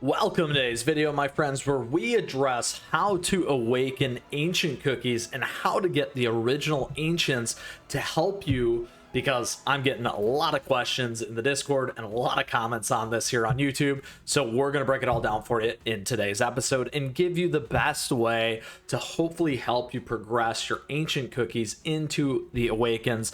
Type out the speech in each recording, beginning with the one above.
Welcome to today's video, my friends, where we address how to awaken ancient cookies and how to get the original ancients to help you, because I'm getting a lot of questions in the Discord and a lot of comments on this here on YouTube. So we're going to break it all down for you in today's episode and give you the best way to hopefully help you progress your ancient cookies into the Awakens,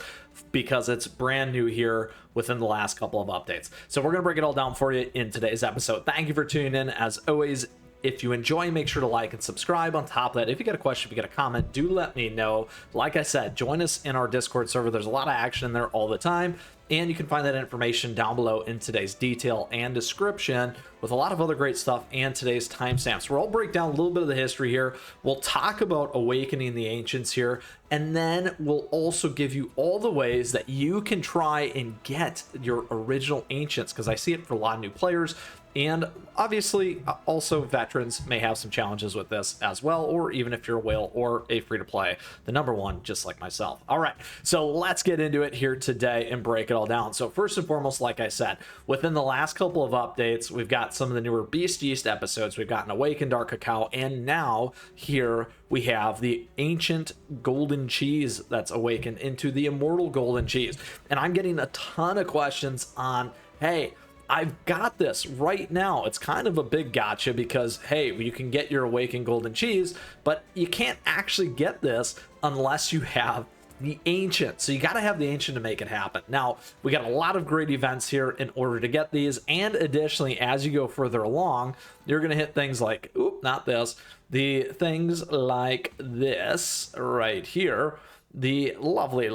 because it's brand new here within the last couple of updates. So we're going to break it all down for you in today's episode. Thank you for tuning in. As always, if you enjoy, make sure to like and subscribe. On top of that, if you got a question, if you got a comment, do let me know. Like I said, join us in our Discord server. There's a lot of action in there all the time, and you can find that information down below in today's detail and description, with a lot of other great stuff and today's timestamps, where I'll break down a little bit of the history here. We'll talk about awakening the ancients here, and then we'll also give you all the ways that you can try and get your original ancients, because I see it for a lot of new players, and obviously also veterans may have some challenges with this as well, or even if you're a whale or a free-to-play, the number one, just like myself. All right, so let's get into it here today and break it all down. So first and foremost, like I said, within the last couple of updates, we've got some of the newer Beast Yeast episodes. We've got an Awaken Dark Cacao, and now here we have the ancient golden cheese that's awakened into the immortal golden cheese. And I'm getting a ton of questions on, hey, I've got this right now. It's kind of a big gotcha, because hey, you can get your awakened golden cheese, but you can't actually get this unless you have the ancient. So you got to have the ancient to make it happen. Now, we got a lot of great events here in order to get these, and additionally, as you go further along, you're going to hit things like, oop, not this, the things like this right here, the lovely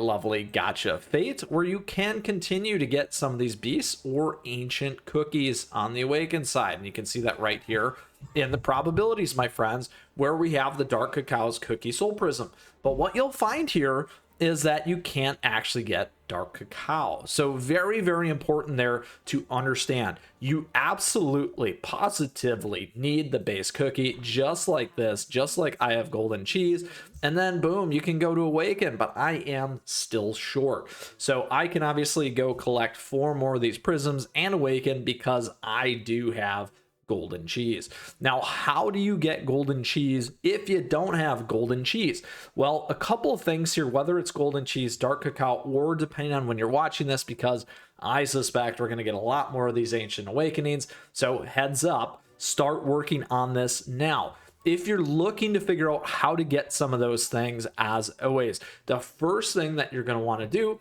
gacha fate, where you can continue to get some of these beasts or ancient cookies on the awakened side. And you can see that right here in the probabilities, my friends, where we have the Dark Cacao's Cookie Soul Prism. But what you'll find here is that you can't actually get Dark Cacao. So very important there to understand. You absolutely, positively need the base cookie, just like this, just like I have golden cheese, and then boom, you can go to Awaken, but I am still short. So I can obviously go collect 4 more of these prisms and Awaken, because I do have golden cheese. Now, how do you get golden cheese if you don't have golden cheese? Well, a couple of things here, whether it's golden cheese, dark cacao, or depending on when you're watching this, because I suspect we're going to get a lot more of these ancient awakenings. So heads up, start working on this now. If you're looking to figure out how to get some of those things, as always, the first thing that you're going to want to do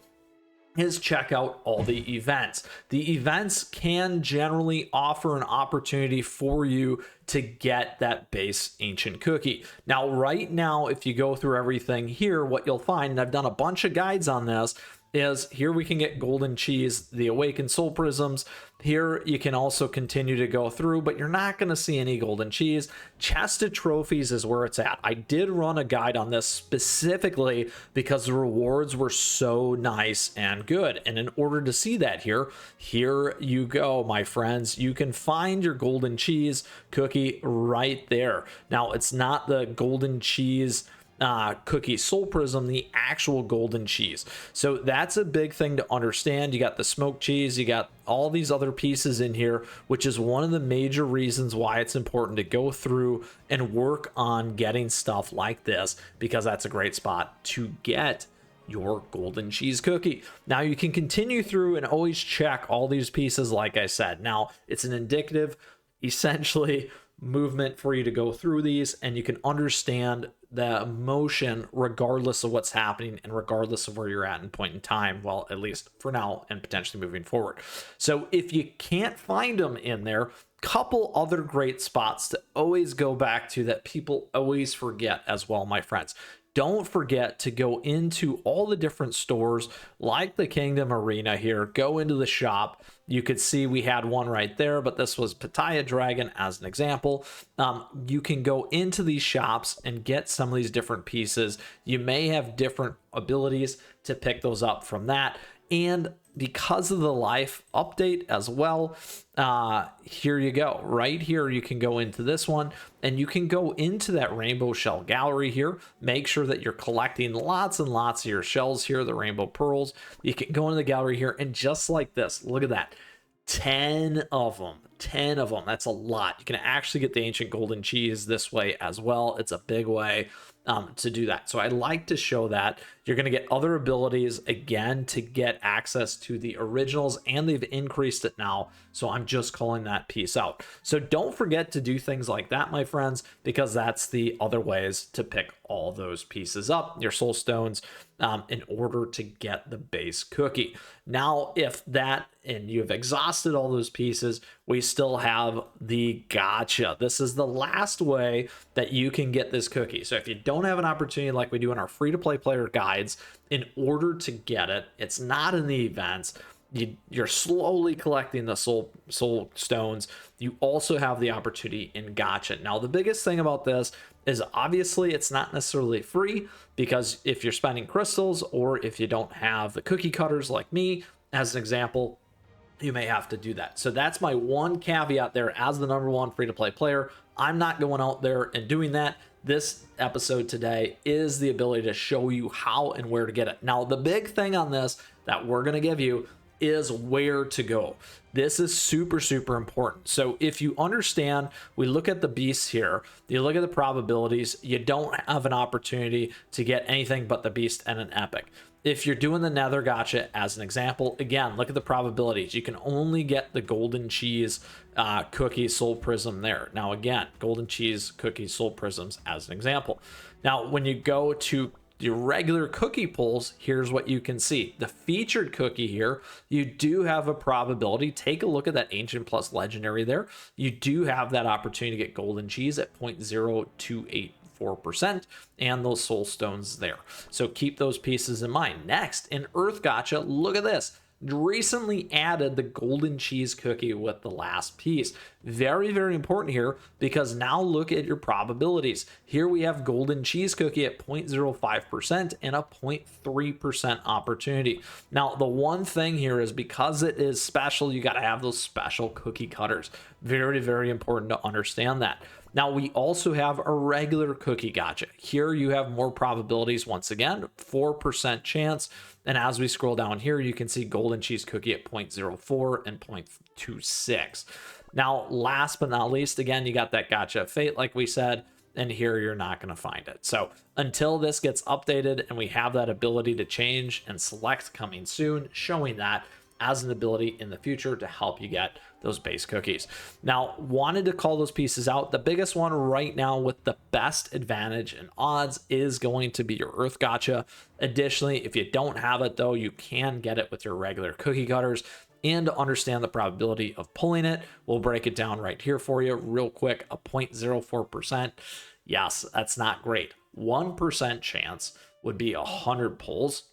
is check out all the events. The events can generally offer an opportunity for you to get that base ancient cookie. Now, right now, if you go through everything here, what you'll find, and I've done a bunch of guides on this, is here we can get golden cheese, the awakened soul prisms. Here you can also continue to go through, but you're not going to see any golden cheese. Chested trophies is where it's at. I did run a guide on this specifically because the rewards were so nice and good. And in order to see that here you go, my friends. You can find your golden cheese cookie right there. Now, it's not the golden cheese cookie soul prism, the actual golden cheese. So that's a big thing to understand. You got the smoked cheese, you got all these other pieces in here, which is one of the major reasons why it's important to go through and work on getting stuff like this, because that's a great spot to get your golden cheese cookie. Now, you can continue through and always check all these pieces, like I said. Now, it's an indicative, essentially, movement for you to go through these, and you can understand the emotion regardless of what's happening and regardless of where you're at in point in time, well, at least for now and potentially moving forward. So if you can't find them in there, couple other great spots to always go back to that people always forget as well, my friends. Don't forget to go into all the different stores like the Kingdom Arena here. Go into the shop. You could see we had one right there, but this was Pattaya Dragon as an example. You can go into these shops and get some of these different pieces. You may have different abilities to pick those up from that. And because of the life update as well, here you go. Right here, you can go into this one, and you can go into that rainbow shell gallery here. Make sure that you're collecting lots and lots of your shells here, the rainbow pearls. You can go into the gallery here, and just like this, look at that. 10 of them. 10 of them. That's a lot. You can actually get the ancient golden cheese this way as well. It's a big way to do that. So I like to show that you're going to get other abilities again to get access to the originals, and they've increased it now. So I'm just calling that piece out. So don't forget to do things like that, my friends, because that's the other ways to pick all those pieces up, your soul stones, in order to get the base cookie. Now, if that and you've exhausted all those pieces, we still have the gacha. This is the last way that you can get this cookie. So if you don't have an opportunity like we do in our free-to-play player guides, in order to get it, it's not in the events. You're slowly collecting the soul stones. You also have the opportunity in gacha. Now, the biggest thing about this is obviously it's not necessarily free, because if you're spending crystals or if you don't have the cookie cutters like me, as an example, you may have to do that. So that's my one caveat there as the #1 free-to-play player. I'm not going out there and doing that. This episode today is the ability to show you how and where to get it. Now, the big thing on this that we're going to give you is where to go. This is super, super important. So if you understand, we look at the beasts here, you look at the probabilities, you don't have an opportunity to get anything but the beast and an epic. If you're doing the nether gacha as an example, again, look at the probabilities. You can only get the golden cheese cookie soul prism there. Now, again, golden cheese cookie soul prisms as an example. Now, when you go to your regular cookie pulls, here's what you can see. The featured cookie here, you do have a probability. Take a look at that ancient plus legendary there. You do have that opportunity to get golden cheese at 0.0284%, and those soul stones there. So keep those pieces in mind. Next, in Earth Gacha, look at this. Recently added the golden cheese cookie with the last piece. Very, very important here, because now look at your probabilities. Here we have golden cheese cookie at 0.05% and a 0.3% opportunity. Now, the one thing here is, because it is special, you got to have those special cookie cutters. Very, very important to understand that. Now, we also have a regular cookie gacha. Here you have more probabilities. Once again, 4% chance. And as we scroll down here, you can see golden cheese cookie at 0.04 and 0.26. Now, last but not least, again, you got that gacha fate, like we said, and here you're not going to find it. So until this gets updated and we have that ability to change and select coming soon, showing that as an ability in the future to help you get those base cookies. Now, wanted to call those pieces out. The biggest one right now with the best advantage and odds is going to be your Earth Gacha. Additionally, if you don't have it though, you can get it with your regular cookie cutters. And to understand the probability of pulling it, we'll break it down right here for you real quick. A 0.04%. Yes, that's not great. 1% chance would be 100 pulls.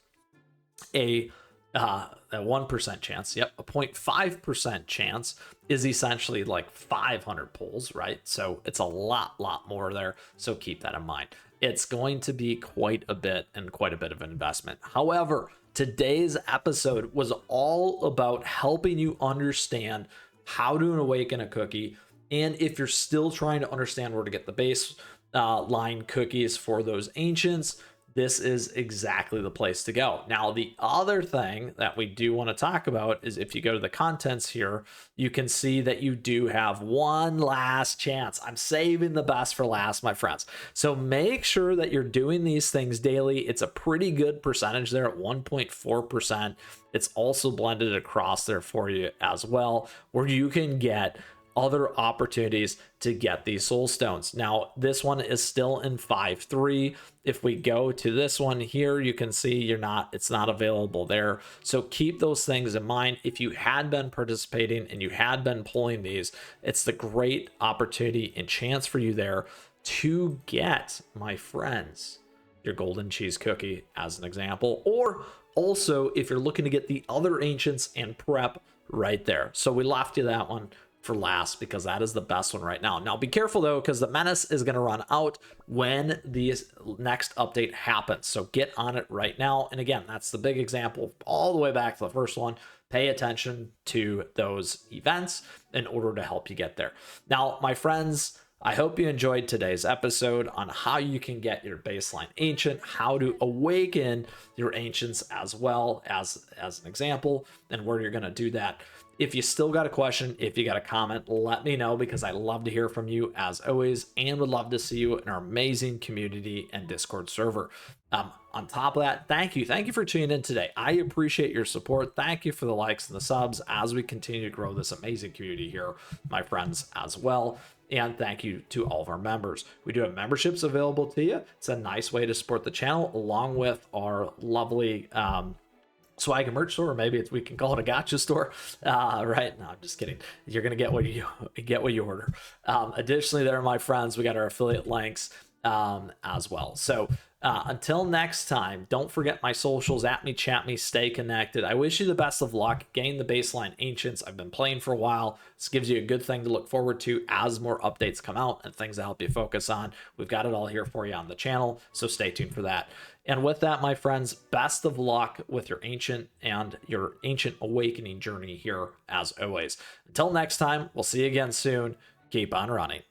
A 1% chance, yep, a 0.5% chance is essentially like 500 pulls, right? So it's a lot more there. So keep that in mind. It's going to be quite a bit and quite a bit of an investment. However, today's episode was all about helping you understand how to awaken a cookie. And if you're still trying to understand where to get the base line cookies for those ancients, this is exactly the place to go. Now, the other thing that we do want to talk about is if you go to the contents here, you can see that you do have one last chance. I'm saving the best for last, my friends. So make sure that you're doing these things daily. It's a pretty good percentage there at 1.4%. It's also blended across there for you as well, where you can get other opportunities to get these soul stones. Now, this one is still in 5.3. If we go to this one here, you can see it's not available there. So keep those things in mind. If you had been participating and you had been pulling these, it's the great opportunity and chance for you there to get, my friends, your golden cheese cookie as an example, or also if you're looking to get the other ancients and prep right there. So we left you that one for last because that is the best one right now. Now be careful though, because the menace is going to run out when the next update happens. So get on it right now. And again, that's the big example all the way back to the first one. Pay attention to those events in order to help you get there. Now, my friends, I hope you enjoyed today's episode on how you can get your baseline ancient, how to awaken your ancients as well as an example, and where you're going to do that. If you still got a question, if you got a comment, let me know, because I love to hear from you as always, and would love to see you in our amazing community and Discord server. On top of that, thank you for tuning in today. I appreciate your support. Thank you for the likes and the subs as we continue to grow this amazing community here, my friends, as well. And thank you to all of our members. We do have memberships available to you. It's a nice way to support the channel, along with our lovely swag and merch store, or maybe we can call it a gacha store, right? No, I'm just kidding. You're gonna get what you order. Additionally, there, my friends, we got our affiliate links as well. So until next time, don't forget my socials, at me, chat me, stay connected. I wish you the best of luck. Gain the baseline Ancients. I've been playing for a while. This gives you a good thing to look forward to as more updates come out and things to help you focus on. We've got it all here for you on the channel, so stay tuned for that. And with that, my friends, best of luck with your Ancient and your Ancient Awakening journey here as always. Until next time, we'll see you again soon. Keep on running.